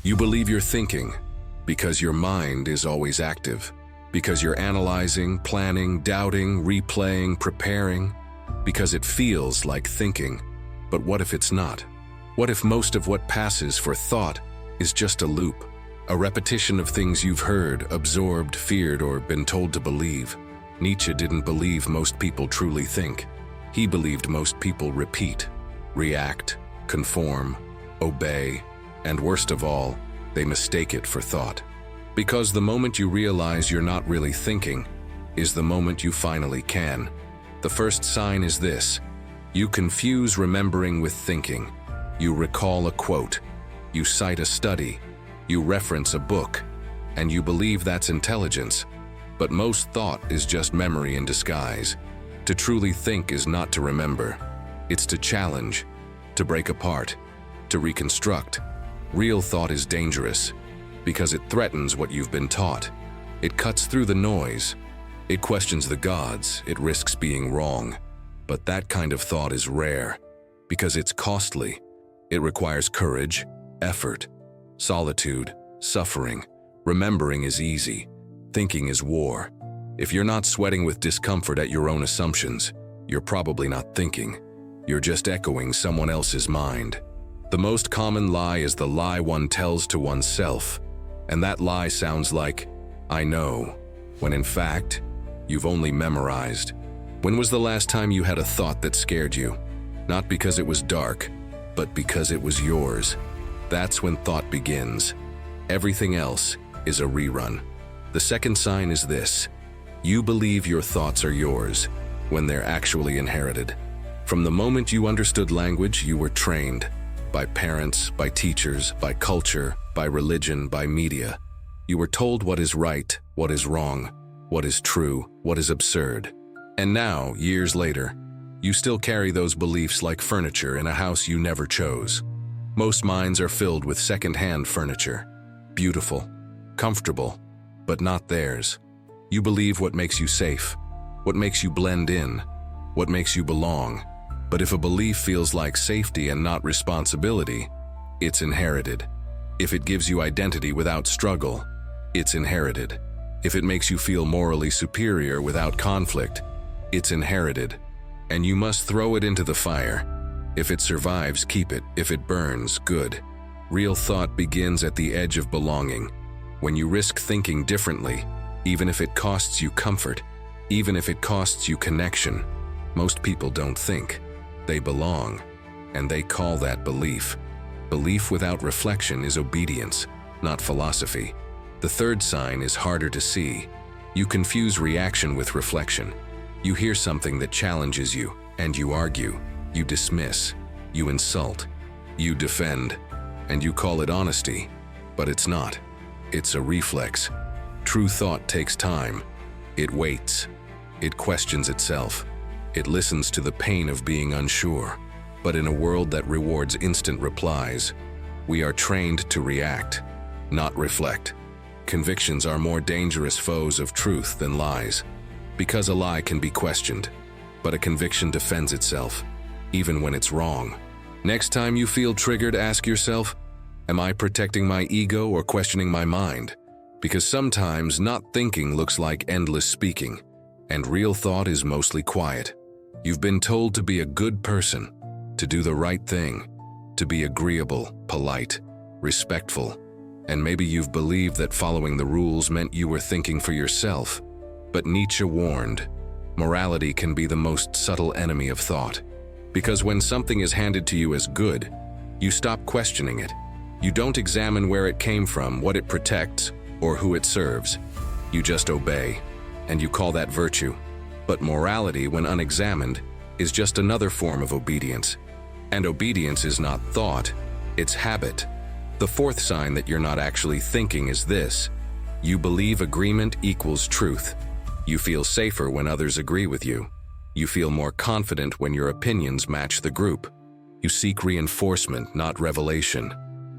You believe you're thinking because your mind is always active, because you're analyzing, planning, doubting, replaying, preparing, because it feels like thinking. But what if it's not? What if most of what passes for thought is just a loop, a repetition of things you've heard, absorbed, feared, or been told to believe? Nietzsche didn't believe most people truly think. He believed most people repeat, react, conform, obey, and worst of all, they mistake it for thought. Because the moment you realize you're not really thinking is the moment you finally can. The first sign is this: you confuse remembering with thinking. You recall a quote, you cite a study, you reference a book, and you believe that's intelligence. But most thought is just memory in disguise. To truly think is not to remember. It's to challenge, to break apart, to reconstruct. Real thought is dangerous because it threatens what you've been taught. It cuts through the noise. It questions the gods. It risks being wrong. But that kind of thought is rare because it's costly. It requires courage, effort, solitude, suffering. Remembering is easy. Thinking is war. If you're not sweating with discomfort at your own assumptions, you're probably not thinking. You're just echoing someone else's mind. The most common lie is the lie one tells to oneself, and that lie sounds like, "I know," when in fact, you've only memorized. When was the last time you had a thought that scared you? Not because it was dark, but because it was yours. That's when thought begins. Everything else is a rerun. The second sign is this: you believe your thoughts are yours when they're actually inherited. From the moment you understood language, you were trained. By parents, by teachers, by culture, by religion, by media. You were told what is right, what is wrong, what is true, what is absurd. And now, years later, you still carry those beliefs like furniture in a house you never chose. Most minds are filled with second-hand furniture. Beautiful, comfortable, but not theirs. You believe what makes you safe, what makes you blend in, what makes you belong. But if a belief feels like safety and not responsibility, it's inherited. If it gives you identity without struggle, it's inherited. If it makes you feel morally superior without conflict, it's inherited. And you must throw it into the fire. If it survives, keep it. If it burns, good. Real thought begins at the edge of belonging. When you risk thinking differently, even if it costs you comfort, even if it costs you connection. Most people don't think. They belong, and they call that belief. Belief without reflection is obedience, not philosophy. The third sign is harder to see. You confuse reaction with reflection. You hear something that challenges you, and you argue, you dismiss, you insult, you defend, and you call it honesty. But it's not. It's a reflex. True thought takes time. It waits. It questions itself. It listens to the pain of being unsure. But in a world that rewards instant replies, we are trained to react, not reflect. Convictions are more dangerous foes of truth than lies, because a lie can be questioned, but a conviction defends itself, even when it's wrong. Next time you feel triggered, ask yourself, am I protecting my ego or questioning my mind? Because sometimes not thinking looks like endless speaking, and real thought is mostly quiet. You've been told to be a good person, to do the right thing, to be agreeable, polite, respectful, and maybe you've believed that following the rules meant you were thinking for yourself. But Nietzsche warned, morality can be the most subtle enemy of thought. Because when something is handed to you as good, you stop questioning it. You don't examine where it came from, what it protects, or who it serves. You just obey, and you call that virtue. But morality, when unexamined, is just another form of obedience. And obedience is not thought, it's habit. The fourth sign that you're not actually thinking is this: you believe agreement equals truth. You feel safer when others agree with you. You feel more confident when your opinions match the group. You seek reinforcement, not revelation.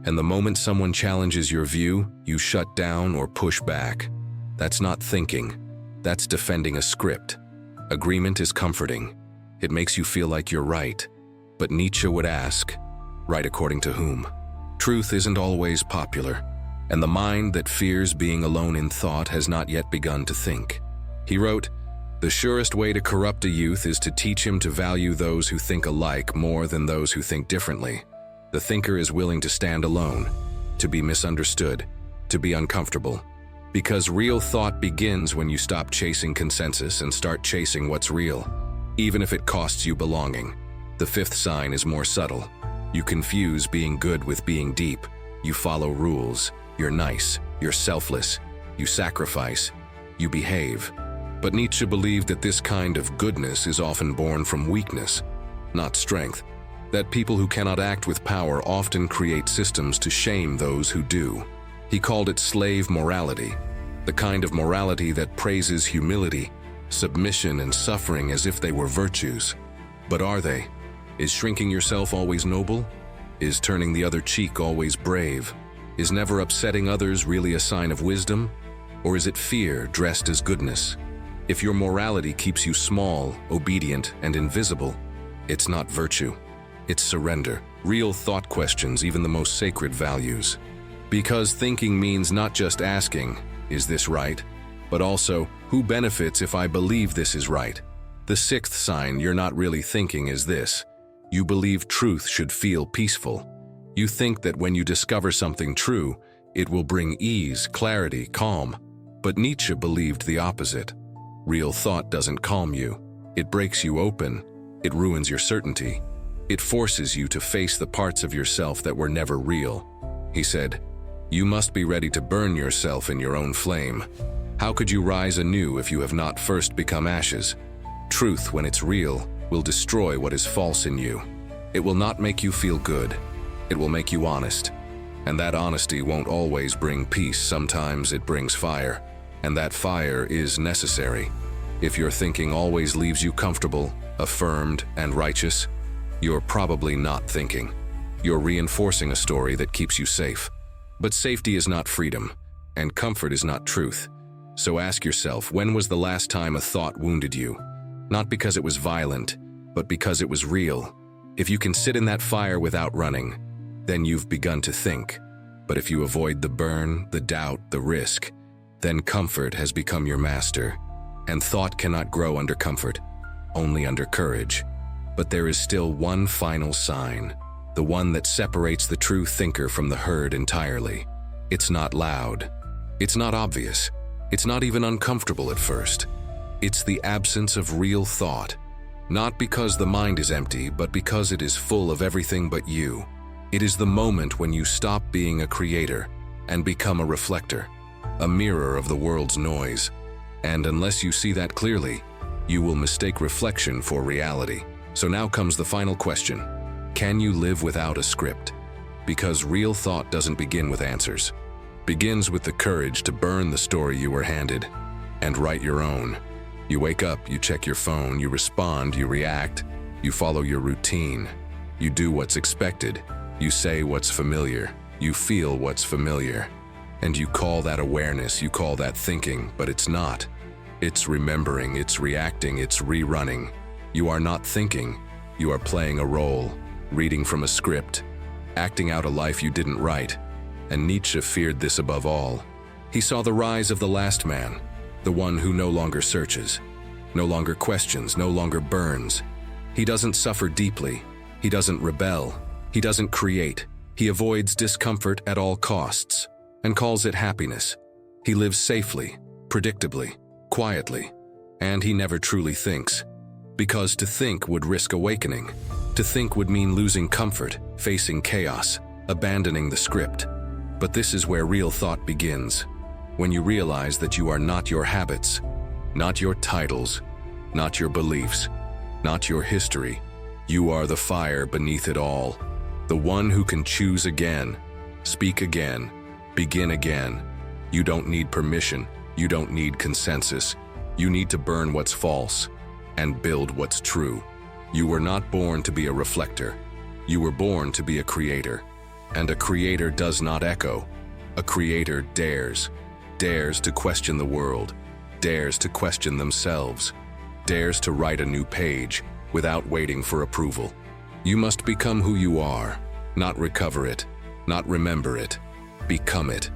And the moment someone challenges your view, you shut down or push back. That's not thinking. That's defending a script. Agreement is comforting. It makes you feel like you're right. But Nietzsche would ask, right according to whom? Truth isn't always popular, and the mind that fears being alone in thought has not yet begun to think. He wrote, "The surest way to corrupt a youth is to teach him to value those who think alike more than those who think differently. The thinker is willing to stand alone, to be misunderstood, to be uncomfortable. Because real thought begins when you stop chasing consensus and start chasing what's real, even if it costs you belonging." The fifth sign is more subtle. You confuse being good with being deep. You follow rules. You're nice. You're selfless. You sacrifice. You behave. But Nietzsche believed that this kind of goodness is often born from weakness, not strength. That people who cannot act with power often create systems to shame those who do. He called it slave morality, the kind of morality that praises humility, submission, and suffering as if they were virtues. But are they? Is shrinking yourself always noble? Is turning the other cheek always brave? Is never upsetting others really a sign of wisdom? Or is it fear dressed as goodness? If your morality keeps you small, obedient, and invisible, it's not virtue. It's surrender. Real thought questions even the most sacred values. Because thinking means not just asking, "Is this right?" but also, "Who benefits if I believe this is right?" The sixth sign you're not really thinking is this: you believe truth should feel peaceful. You think that when you discover something true, it will bring ease, clarity, calm. But Nietzsche believed the opposite. Real thought doesn't calm you. It breaks you open. It ruins your certainty. It forces you to face the parts of yourself that were never real. He said, "You must be ready to burn yourself in your own flame. How could you rise anew if you have not first become ashes?" Truth, when it's real, will destroy what is false in you. It will not make you feel good. It will make you honest. And that honesty won't always bring peace. Sometimes it brings fire. And that fire is necessary. If your thinking always leaves you comfortable, affirmed, and righteous, you're probably not thinking. You're reinforcing a story that keeps you safe. But safety is not freedom, and comfort is not truth. So ask yourself, when was the last time a thought wounded you? Not because it was violent, but because it was real. If you can sit in that fire without running, then you've begun to think. But if you avoid the burn, the doubt, the risk, then comfort has become your master. And thought cannot grow under comfort, only under courage. But there is still one final sign, the one that separates the true thinker from the herd entirely. It's not loud. It's not obvious. It's not even uncomfortable at first. It's the absence of real thought. Not because the mind is empty, but because it is full of everything but you. It is the moment when you stop being a creator and become a reflector, a mirror of the world's noise. And unless you see that clearly, you will mistake reflection for reality. So now comes the final question. Can you live without a script? Because real thought doesn't begin with answers. Begins with the courage to burn the story you were handed and write your own. You wake up, you check your phone, you respond, you react, you follow your routine. You do what's expected. You say what's familiar. You feel what's familiar. And you call that awareness, you call that thinking, but it's not. It's remembering, it's reacting, it's rerunning. You are not thinking. You are playing a role, reading from a script, acting out a life you didn't write. And Nietzsche feared this above all. He saw the rise of the last man, the one who no longer searches, no longer questions, no longer burns. He doesn't suffer deeply. He doesn't rebel. He doesn't create. He avoids discomfort at all costs and calls it happiness. He lives safely, predictably, quietly, and he never truly thinks. Because to think would risk awakening. To think would mean losing comfort, facing chaos, abandoning the script. But this is where real thought begins. When you realize that you are not your habits, not your titles, not your beliefs, not your history. You are the fire beneath it all. The one who can choose again, speak again, begin again. You don't need permission. You don't need consensus. You need to burn what's false and build what's true. You were not born to be a reflector. You were born to be a creator. And a creator does not echo. A creator dares to question the world, dares to question themselves, dares to write a new page without waiting for approval. You must become who you are, not recover it. Not remember it. Become it.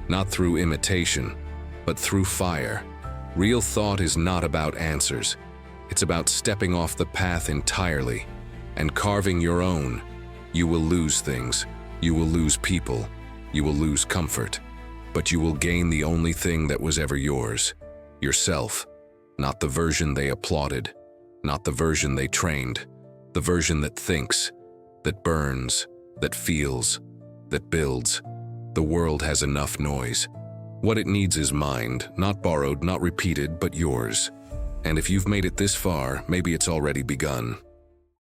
Not through imitation, but through fire. Real thought is not about answers. It's about stepping off the path entirely and carving your own. You will lose things. You will lose people. You will lose comfort. But you will gain the only thing that was ever yours. Yourself. Not the version they applauded. Not the version they trained. The version that thinks, that burns, that feels, that builds. The world has enough noise. What it needs is mind, not borrowed, not repeated, but yours. And if you've made it this far, maybe it's already begun.